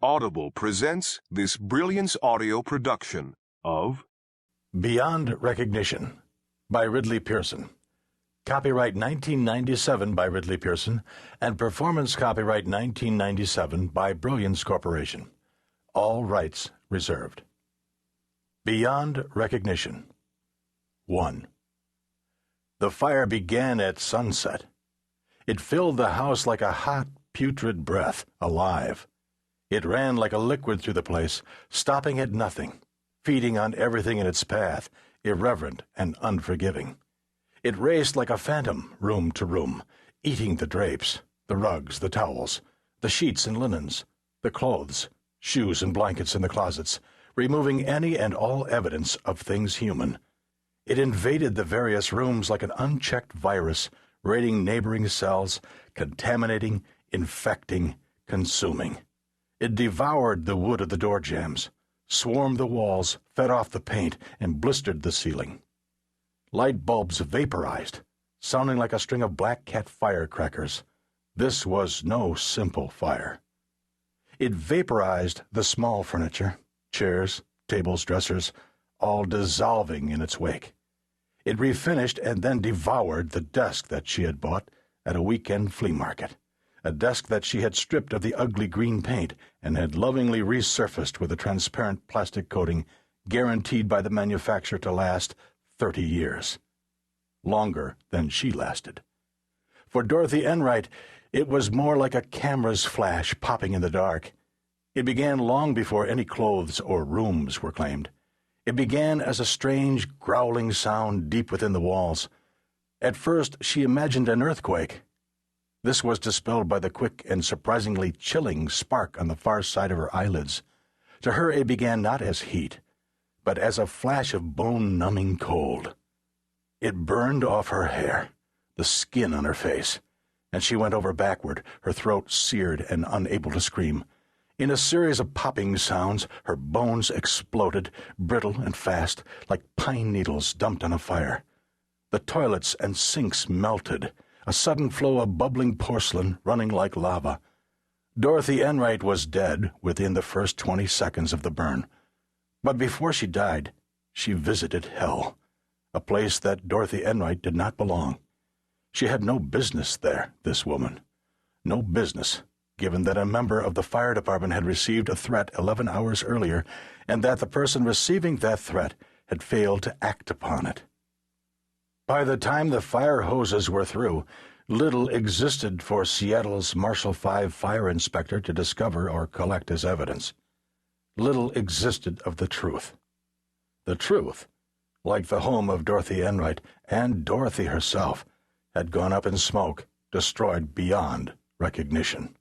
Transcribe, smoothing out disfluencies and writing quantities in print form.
Audible presents this Brilliance audio production of Beyond Recognition by Ridley Pearson. Copyright 1997 by Ridley Pearson and performance copyright 1997 by Brilliance Corporation. All rights reserved. Beyond Recognition. 1. The fire began at sunset. It filled the house like a hot, putrid breath, alive. It ran like a liquid through the place, stopping at nothing, feeding on everything in its path, irreverent and unforgiving. It raced like a phantom, room to room, eating the drapes, the rugs, the towels, the sheets and linens, the clothes, shoes and blankets in the closets, removing any and all evidence of things human. It invaded the various rooms like an unchecked virus, raiding neighboring cells, contaminating, infecting, consuming. It devoured the wood of the door jambs, swarmed the walls, fed off the paint, and blistered the ceiling. Light bulbs vaporized, sounding like a string of black cat firecrackers. This was no simple fire. It vaporized the small furniture, chairs, tables, dressers, all dissolving in its wake. It refinished and then devoured the desk that she had bought at a weekend flea market. A desk that she had stripped of the ugly green paint and had lovingly resurfaced with a transparent plastic coating guaranteed by the manufacturer to last 30 years. Longer than she lasted. For Dorothy Enright, it was more like a camera's flash popping in the dark. It began long before any clothes or rooms were claimed. It began as a strange, growling sound deep within the walls. At first, she imagined an earthquake. This was dispelled by the quick and surprisingly chilling spark on the far side of her eyelids. To her it began not as heat, but as a flash of bone-numbing cold. It burned off her hair, the skin on her face, and she went over backward, her throat seared and unable to scream. In a series of popping sounds, her bones exploded, brittle and fast, like pine needles dumped on a fire. The toilets and sinks melted, a sudden flow of bubbling porcelain running like lava. Dorothy Enright was dead within the first 20 seconds of the burn. But before she died, she visited hell, a place that Dorothy Enright did not belong. She had no business there, this woman. No business, given that a member of the fire department had received a threat 11 hours earlier, and that the person receiving that threat had failed to act upon it. By the time the fire hoses were through, little existed for Seattle's Marshal 5 fire inspector to discover or collect as evidence. Little existed of the truth. The truth, like the home of Dorothy Enright and Dorothy herself, had gone up in smoke, destroyed beyond recognition.